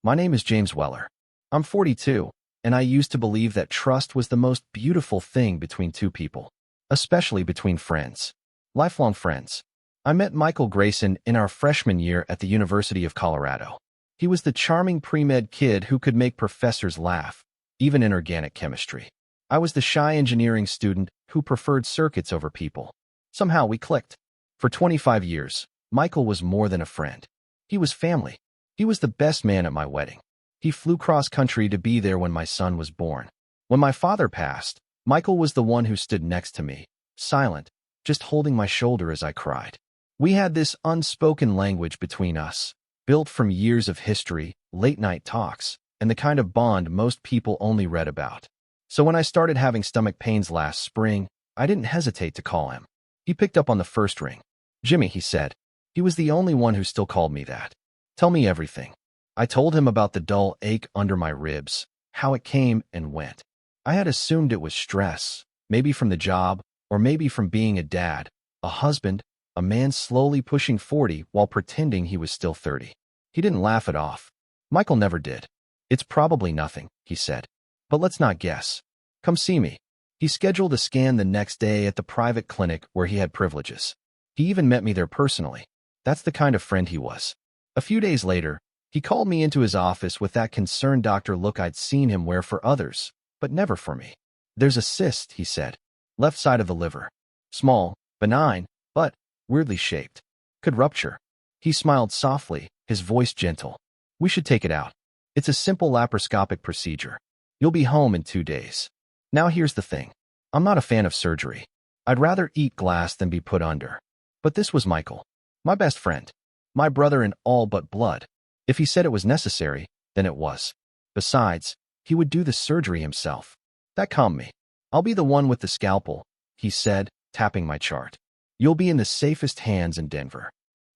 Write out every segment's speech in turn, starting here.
My name is James Weller. I'm 42, and I used to believe that trust was the most beautiful thing between two people, especially between friends, lifelong friends. I met Michael Grayson in our freshman year at the University of Colorado. He was the charming pre-med kid who could make professors laugh, even in organic chemistry. I was the shy engineering student who preferred circuits over people. Somehow we clicked. For 25 years, Michael was more than a friend. He was family. He was the best man at my wedding. He flew cross-country to be there when my son was born. When my father passed, Michael was the one who stood next to me, silent, just holding my shoulder as I cried. We had this unspoken language between us, built from years of history, late-night talks, and the kind of bond most people only read about. So when I started having stomach pains last spring, I didn't hesitate to call him. He picked up on the first ring. "Jimmy," he said. He was the only one who still called me that. "Tell me everything." I told him about the dull ache under my ribs, how it came and went. I had assumed it was stress, maybe from the job, or maybe from being a dad, a husband, a man slowly pushing 40 while pretending he was still 30. He didn't laugh it off. Michael never did. "It's probably nothing," he said. "But let's not guess. Come see me." He scheduled a scan the next day at the private clinic where he had privileges. He even met me there personally. That's the kind of friend he was. A few days later, he called me into his office with that concerned doctor look I'd seen him wear for others, but never for me. "There's a cyst," he said. "Left side of the liver. Small, benign, but weirdly shaped. Could rupture." He smiled softly, his voice gentle. "We should take it out. It's a simple laparoscopic procedure. You'll be home in 2 days." Now here's the thing. I'm not a fan of surgery. I'd rather eat glass than be put under. But this was Michael. My best friend. My brother in all but blood. If he said it was necessary, then it was. Besides, he would do the surgery himself. That calmed me. "I'll be the one with the scalpel," he said, tapping my chart. "You'll be in the safest hands in Denver."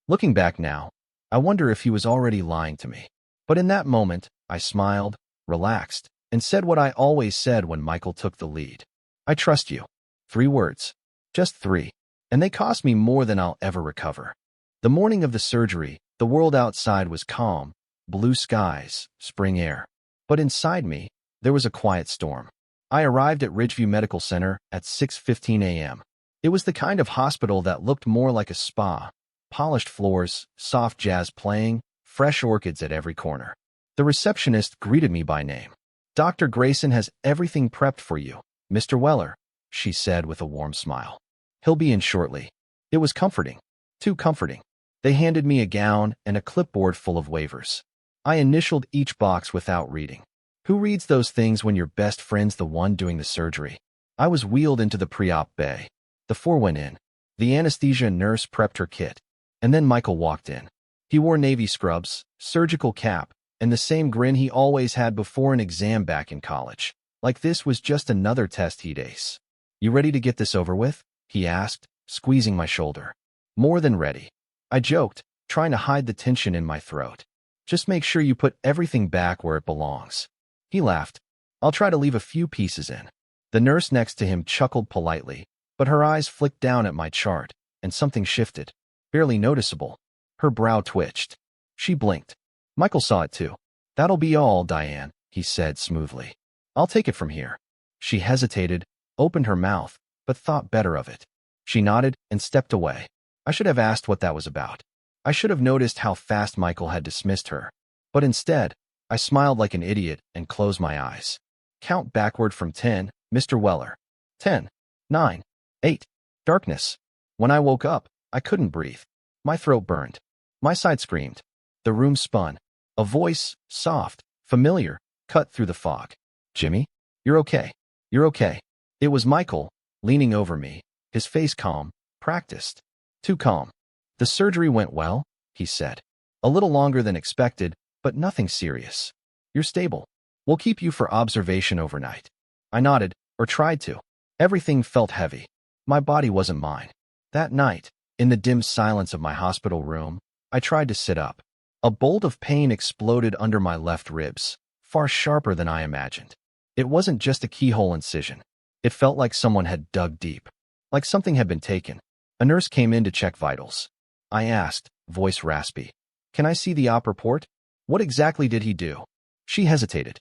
Looking back now, I wonder if he was already lying to me. But in that moment, I smiled, relaxed, and said what I always said when Michael took the lead. "I trust you." 3 words. Just 3. And they cost me more than I'll ever recover. The morning of the surgery, the world outside was calm, blue skies, spring air. But inside me, there was a quiet storm. I arrived at Ridgeview Medical Center at 6:15 a.m. It was the kind of hospital that looked more like a spa. Polished floors, soft jazz playing, fresh orchids at every corner. The receptionist greeted me by name. "Dr. Grayson has everything prepped for you, Mr. Weller," she said with a warm smile. "He'll be in shortly." It was comforting. Too comforting. They handed me a gown and a clipboard full of waivers. I initialed each box without reading. Who reads those things when your best friend's the one doing the surgery? I was wheeled into the pre-op bay. The 4 went in. The anesthesia nurse prepped her kit. And then Michael walked in. He wore navy scrubs, surgical cap, and the same grin he always had before an exam back in college. Like this was just another test he'd ace. "You ready to get this over with?" he asked, squeezing my shoulder. "More than ready," I joked, trying to hide the tension in my throat. "Just make sure you put everything back where it belongs." He laughed. "I'll try to leave a few pieces in." The nurse next to him chuckled politely, but her eyes flicked down at my chart, and something shifted. Barely noticeable. Her brow twitched. She blinked. Michael saw it too. "That'll be all, Diane," he said smoothly. "I'll take it from here." She hesitated, opened her mouth, but thought better of it. She nodded and stepped away. I should have asked what that was about. I should have noticed how fast Michael had dismissed her. But instead, I smiled like an idiot and closed my eyes. "Count backward from 10, Mr. Weller. 10, 9, 8. Darkness. When I woke up, I couldn't breathe. My throat burned. My side screamed. The room spun. A voice, soft, familiar, cut through the fog. "Jimmy? You're okay. You're okay." It was Michael, leaning over me, his face calm, practiced. Too calm. "The surgery went well," he said. "A little longer than expected, but nothing serious. You're stable. We'll keep you for observation overnight." I nodded, or tried to. Everything felt heavy. My body wasn't mine. That night, in the dim silence of my hospital room, I tried to sit up. A bolt of pain exploded under my left ribs, far sharper than I imagined. It wasn't just a keyhole incision. It felt like someone had dug deep, like something had been taken. A nurse came in to check vitals. I asked, voice raspy, "Can I see the op report?" What exactly did he do? She hesitated.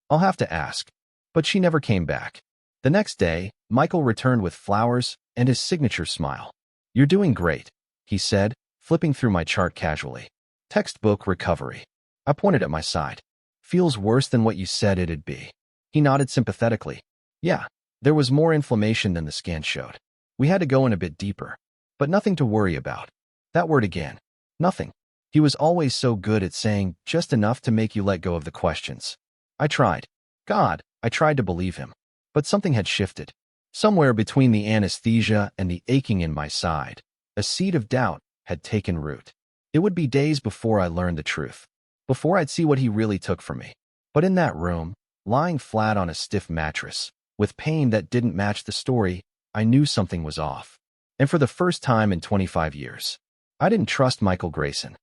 I'll have to ask. But she never came back. The next day, Michael returned with flowers and his signature smile. You're doing great, he said, flipping through my chart casually. Textbook recovery. I pointed at my side. Feels worse than what you said it'd be. He nodded sympathetically. Yeah, there was more inflammation than the scan showed. We had to go in a bit deeper. But nothing to worry about. That word again. Nothing. He was always so good at saying just enough to make you let go of the questions. I tried. I tried to believe him. But something had shifted. Somewhere between the anesthesia and the aching in my side, a seed of doubt had taken root. It would be days before I learned the truth, before I'd see what he really took from me. But in that room, lying flat on a stiff mattress, with pain that didn't match the story, I knew something was off. And for the first time in 25 years, I didn't trust Michael Grayson.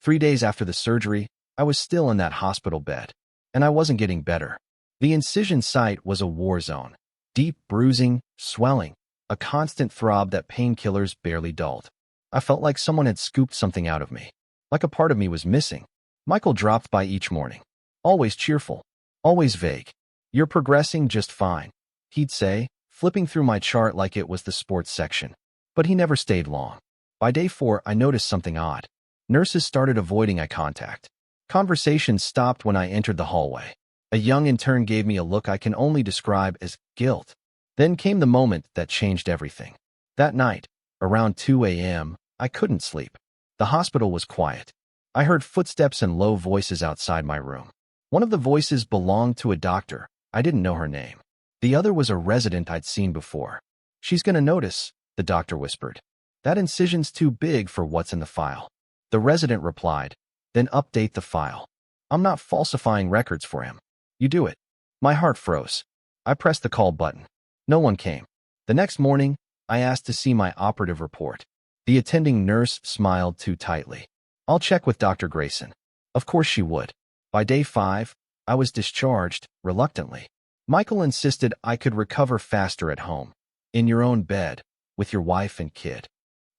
3 days after the surgery, I was still in that hospital bed, and I wasn't getting better. The incision site was a war zone. Deep bruising, swelling, a constant throb that painkillers barely dulled. I felt like someone had scooped something out of me, like a part of me was missing. Michael dropped by each morning. Always cheerful, always vague. You're progressing just fine, he'd say, flipping through my chart like it was the sports section. But he never stayed long. By day 4, I noticed something odd. Nurses started avoiding eye contact. Conversations stopped when I entered the hallway. A young intern gave me a look I can only describe as guilt. Then came the moment that changed everything. That night, around 2 a.m., I couldn't sleep. The hospital was quiet. I heard footsteps and low voices outside my room. One of the voices belonged to a doctor. I didn't know her name. The other was a resident I'd seen before. She's gonna notice, the doctor whispered. That incision's too big for what's in the file. The resident replied, then update the file. I'm not falsifying records for him. You do it. My heart froze. I pressed the call button. No one came. The next morning, I asked to see my operative report. The attending nurse smiled too tightly. I'll check with Dr. Grayson. Of course she would. By day 5, I was discharged, reluctantly. Michael insisted I could recover faster at home, in your own bed, with your wife and kid.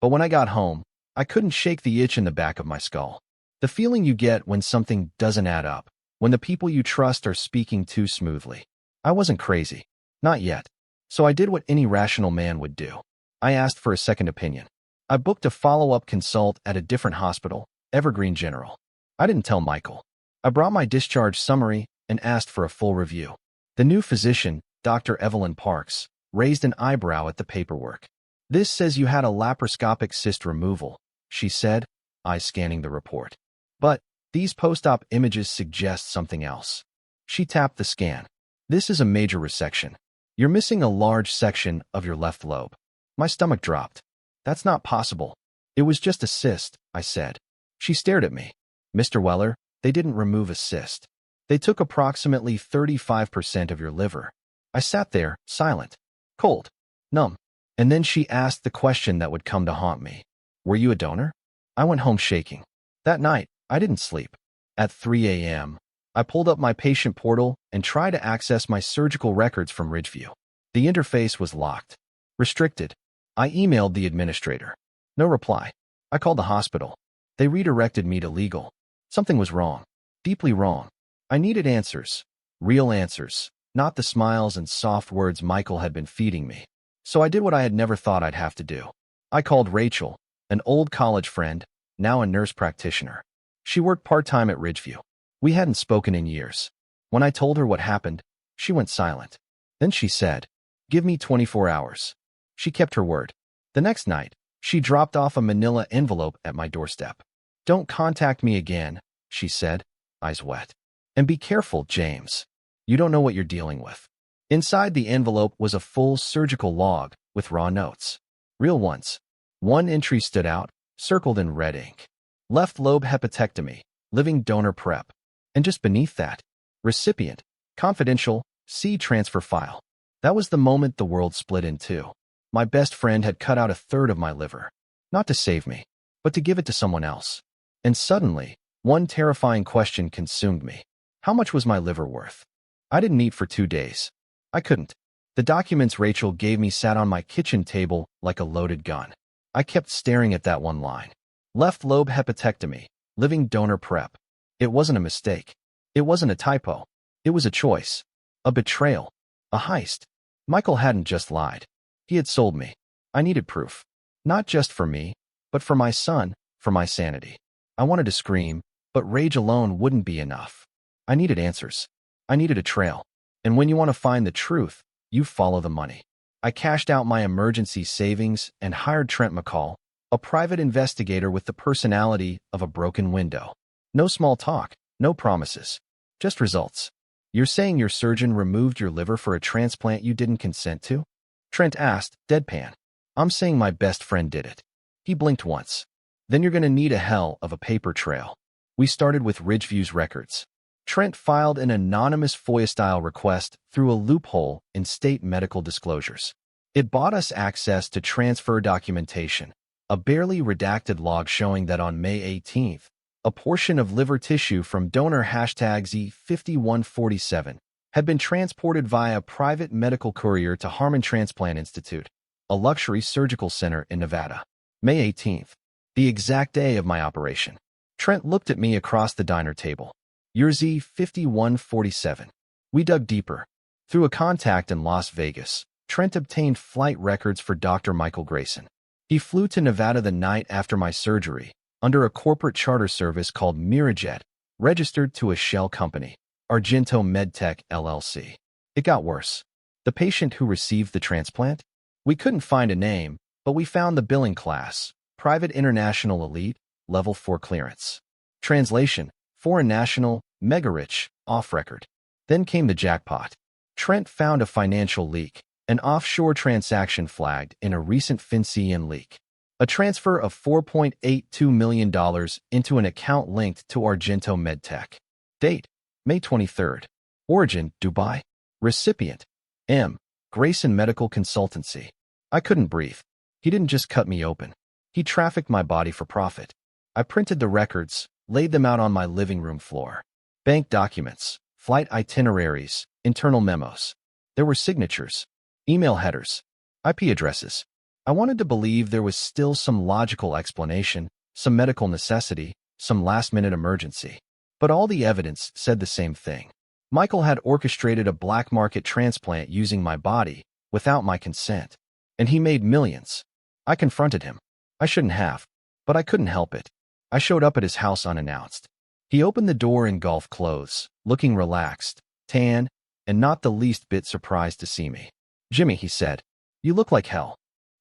But when I got home, I couldn't shake the itch in the back of my skull. The feeling you get when something doesn't add up, when the people you trust are speaking too smoothly. I wasn't crazy. Not yet. So I did what any rational man would do. I asked for a second opinion. I booked a follow-up consult at a different hospital, Evergreen General. I didn't tell Michael. I brought my discharge summary and asked for a full review. The new physician, Dr. Evelyn Parks, raised an eyebrow at the paperwork. This says you had a laparoscopic cyst removal, she said, eyes scanning the report. But these post-op images suggest something else. She tapped the scan. This is a major resection. You're missing a large section of your left lobe. My stomach dropped. That's not possible. It was just a cyst, I said. She stared at me. Mr. Weller, they didn't remove a cyst. They took approximately 35% of your liver. I sat there, silent, cold, numb. And then she asked the question that would come to haunt me. Were you a donor? I went home shaking. That night, I didn't sleep. At 3 a.m., I pulled up my patient portal and tried to access my surgical records from Ridgeview. The interface was locked. Restricted. I emailed the administrator. No reply. I called the hospital. They redirected me to legal. Something was wrong. Deeply wrong. I needed answers. Real answers. Not the smiles and soft words Michael had been feeding me. So I did what I had never thought I'd have to do. I called Rachel, an old college friend, now a nurse practitioner. She worked part-time at Ridgeview. We hadn't spoken in years. When I told her what happened, she went silent. Then she said, "Give me 24 hours." She kept her word. The next night, she dropped off a manila envelope at my doorstep. "Don't contact me again," she said, eyes wet. "And be careful, James. You don't know what you're dealing with." Inside the envelope was a full surgical log with raw notes. Real ones. One entry stood out, circled in red ink. Left lobe hepatectomy, living donor prep. And just beneath that, recipient, confidential, see transfer file. That was the moment the world split in two. My best friend had cut out a third of my liver. Not to save me, but to give it to someone else. And suddenly, one terrifying question consumed me. How much was my liver worth? I didn't eat for 2 days. I couldn't. The documents Rachel gave me sat on my kitchen table like a loaded gun. I kept staring at that one line. Left lobe hepatectomy, living donor prep. It wasn't a mistake. It wasn't a typo. It was a choice. A betrayal. A heist. Michael hadn't just lied. He had sold me. I needed proof. Not just for me, but for my son, for my sanity. I wanted to scream, but rage alone wouldn't be enough. I needed answers. I needed a trail. And when you want to find the truth, you follow the money. I cashed out my emergency savings and hired Trent McCall, a private investigator with the personality of a broken window. No small talk, no promises, just results. You're saying your surgeon removed your liver for a transplant you didn't consent to? Trent asked, deadpan. I'm saying my best friend did it. He blinked once. Then you're going to need a hell of a paper trail. We started with Ridgeview's records. Trent filed an anonymous FOIA-style request through a loophole in state medical disclosures. It bought us access to transfer documentation, a barely redacted log showing that on May 18th, a portion of liver tissue from donor #Z5147 had been transported via private medical courier to Harmon Transplant Institute, a luxury surgical center in Nevada. May 18th, the exact day of my operation. Trent looked at me across the diner table. Your Z5147. We dug deeper. Through a contact in Las Vegas, Trent obtained flight records for Dr. Michael Grayson. He flew to Nevada the night after my surgery, under a corporate charter service called Mirajet, registered to a shell company, Argento MedTech LLC. It got worse. The patient who received the transplant? We couldn't find a name, but we found the billing class, Private International Elite, Level 4 clearance. Translation, Foreign National, Mega Rich, off record. Then came the jackpot. Trent found a financial leak, an offshore transaction flagged in a recent FinCEN leak. A transfer of $4.82 million into an account linked to Argento MedTech. Date, May 23rd. Origin, Dubai. Recipient, M. Grayson Medical Consultancy. I couldn't breathe. He didn't just cut me open. He trafficked my body for profit. I printed the records, laid them out on my living room floor. Bank documents, flight itineraries, internal memos. There were signatures, email headers, IP addresses. I wanted to believe there was still some logical explanation, some medical necessity, some last-minute emergency. But all the evidence said the same thing. Michael had orchestrated a black market transplant using my body, without my consent. And he made millions. I confronted him. I shouldn't have, but I couldn't help it. I showed up at his house unannounced. He opened the door in golf clothes, looking relaxed, tan, and not the least bit surprised to see me. Jimmy, he said, you look like hell.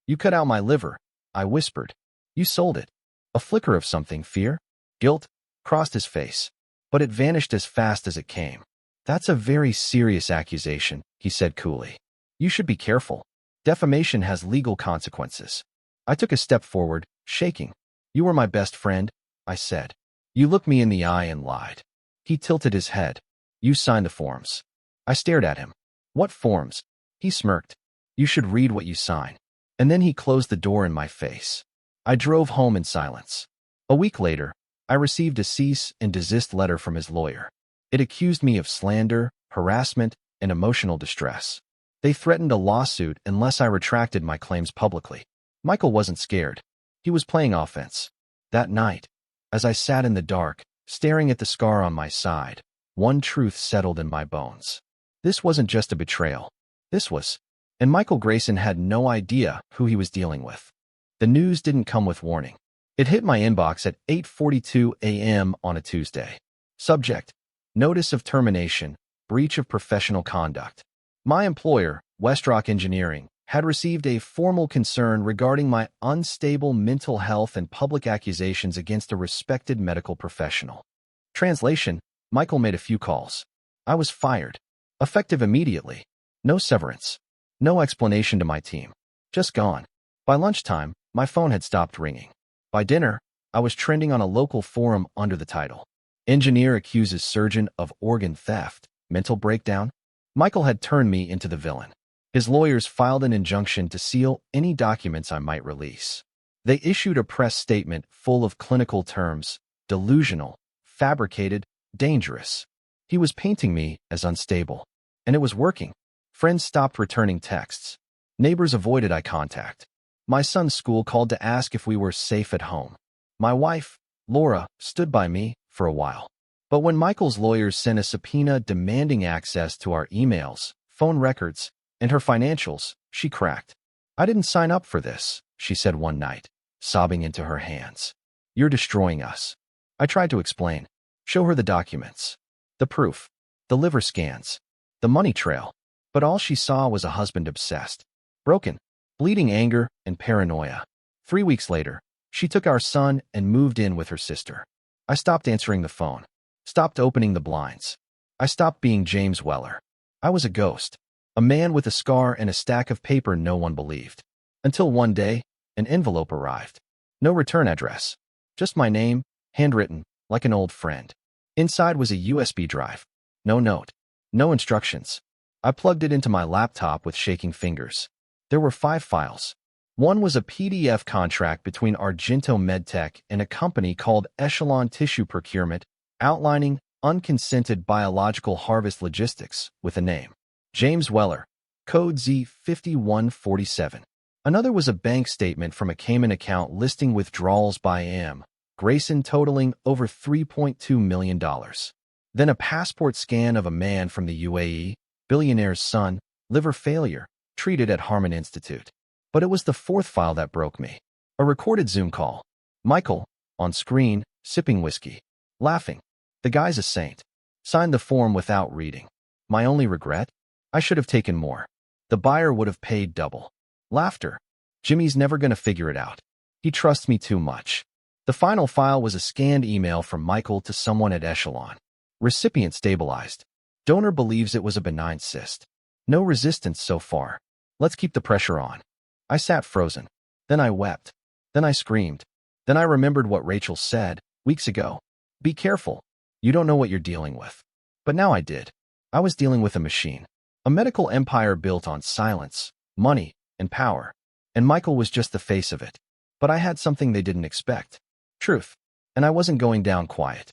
You cut out my liver, I whispered. You sold it. A flicker of something, fear, guilt, crossed his face, but it vanished as fast as it came. That's a very serious accusation, he said coolly. You should be careful. Defamation has legal consequences. I took a step forward, shaking. You were my best friend, I said. You looked me in the eye and lied. He tilted his head. You signed the forms. I stared at him. What forms? He smirked. You should read what you sign. And then he closed the door in my face. I drove home in silence. A week later, I received a cease and desist letter from his lawyer. It accused me of slander, harassment, and emotional distress. They threatened a lawsuit unless I retracted my claims publicly. Michael wasn't scared. He was playing offense. That night, as I sat in the dark, staring at the scar on my side, one truth settled in my bones. This wasn't just a betrayal. This was. And Michael Grayson had no idea who he was dealing with. The news didn't come with warning. It hit my inbox at 8:42 a.m. on a Tuesday. Subject: Notice of termination, breach of professional conduct. My employer, Westrock Engineering, had received a formal concern regarding my unstable mental health and public accusations against a respected medical professional. Translation: Michael made a few calls. I was fired. Effective immediately. No severance. No explanation to my team. Just gone. By lunchtime, my phone had stopped ringing. By dinner, I was trending on a local forum under the title, Engineer Accuses Surgeon of Organ Theft, Mental Breakdown. Michael had turned me into the villain. His lawyers filed an injunction to seal any documents I might release. They issued a press statement full of clinical terms: delusional, fabricated, dangerous. He was painting me as unstable. And it was working. Friends stopped returning texts. Neighbors avoided eye contact. My son's school called to ask if we were safe at home. My wife, Laura, stood by me for a while. But when Michael's lawyers sent a subpoena demanding access to our emails, phone records, and her financials, she cracked. "I didn't sign up for this," she said one night, sobbing into her hands. "You're destroying us." I tried to explain. Show her the documents. The proof. The liver scans. The money trail. But all she saw was a husband obsessed. Broken. Bleeding anger and paranoia. 3 weeks later, she took our son and moved in with her sister. I stopped answering the phone. Stopped opening the blinds. I stopped being James Weller. I was a ghost. A man with a scar and a stack of paper no one believed. Until one day, an envelope arrived. No return address. Just my name, handwritten, like an old friend. Inside was a USB drive. No note. No instructions. I plugged it into my laptop with shaking fingers. There were 5 files. One was a PDF contract between Argento MedTech and a company called Echelon Tissue Procurement, outlining unconsented biological harvest logistics with a name. James Weller, code Z5147. Another was a bank statement from a Cayman account listing withdrawals by M. Grayson totaling over $3.2 million. Then a passport scan of a man from the UAE, billionaire's son, liver failure, treated at Harman Institute. But it was the 4th file that broke me. A recorded Zoom call. Michael, on screen, sipping whiskey. Laughing. The guy's a saint. Signed the form without reading. My only regret? I should have taken more. The buyer would have paid double. Laughter. Jimmy's never gonna figure it out. He trusts me too much. The final file was a scanned email from Michael to someone at Echelon. Recipient stabilized. Donor believes it was a benign cyst. No resistance so far. Let's keep the pressure on. I sat frozen. Then I wept. Then I screamed. Then I remembered what Rachel said weeks ago. Be careful. You don't know what you're dealing with. But now I did. I was dealing with a machine. A medical empire built on silence, money, and power. And Michael was just the face of it. But I had something they didn't expect. Truth. And I wasn't going down quiet.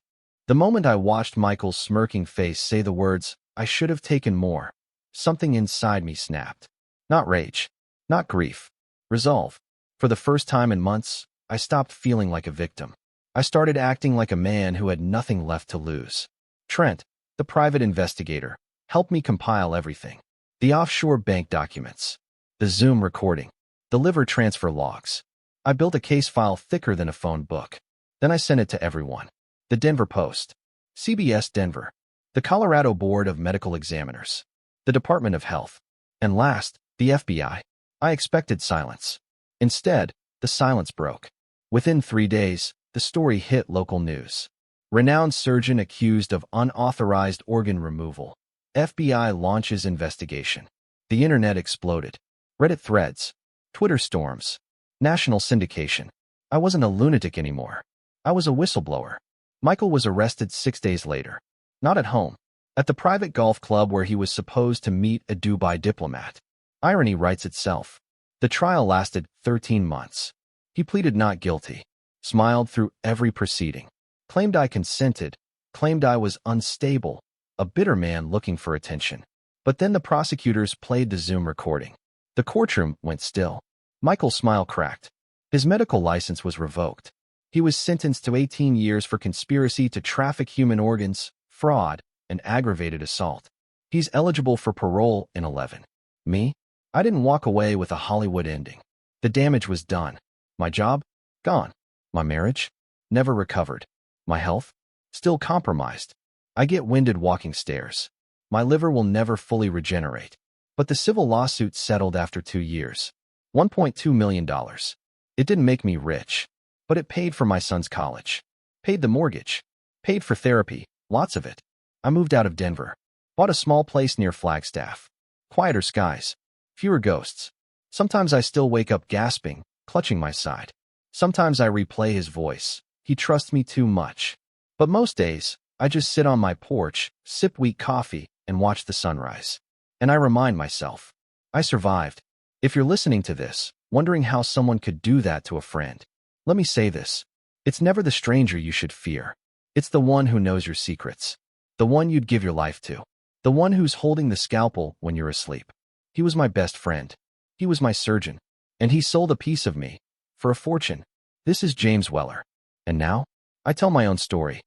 The moment I watched Michael's smirking face say the words, "I should have taken more," something inside me snapped. Not rage. Not grief. Resolve. For the first time in months, I stopped feeling like a victim. I started acting like a man who had nothing left to lose. Trent, the private investigator, helped me compile everything. The offshore bank documents. The Zoom recording. The liver transfer logs. I built a case file thicker than a phone book. Then I sent it to everyone. The Denver Post. CBS Denver. The Colorado Board of Medical Examiners. The Department of Health. And last, the FBI. I expected silence. Instead, the silence broke. Within 3 days, the story hit local news. Renowned surgeon accused of unauthorized organ removal. FBI launches investigation. The internet exploded. Reddit threads. Twitter storms. National syndication. I wasn't a lunatic anymore. I was a whistleblower. Michael was arrested 6 days later. Not at home. At the private golf club where he was supposed to meet a Dubai diplomat. Irony writes itself. The trial lasted 13 months. He pleaded not guilty. Smiled through every proceeding. Claimed I consented. Claimed I was unstable. A bitter man looking for attention. But then the prosecutors played the Zoom recording. The courtroom went still. Michael's smile cracked. His medical license was revoked. He was sentenced to 18 years for conspiracy to traffic human organs, fraud, and aggravated assault. He's eligible for parole in 11. Me? I didn't walk away with a Hollywood ending. The damage was done. My job? Gone. My marriage? Never recovered. My health? Still compromised. I get winded walking stairs. My liver will never fully regenerate. But the civil lawsuit settled after 2 years. $1.2 million. It didn't make me rich. But it paid for my son's college. Paid the mortgage. Paid for therapy, lots of it. I moved out of Denver. Bought a small place near Flagstaff. Quieter skies. Fewer ghosts. Sometimes I still wake up gasping, clutching my side. Sometimes I replay his voice. He trusts me too much. But most days, I just sit on my porch, sip weak coffee, and watch the sunrise. And I remind myself, I survived. If you're listening to this, wondering how someone could do that to a friend, let me say this. It's never the stranger you should fear. It's the one who knows your secrets. The one you'd give your life to. The one who's holding the scalpel when you're asleep. He was my best friend. He was my surgeon. And he sold a piece of me. For a fortune. This is James Weller. And now, I tell my own story.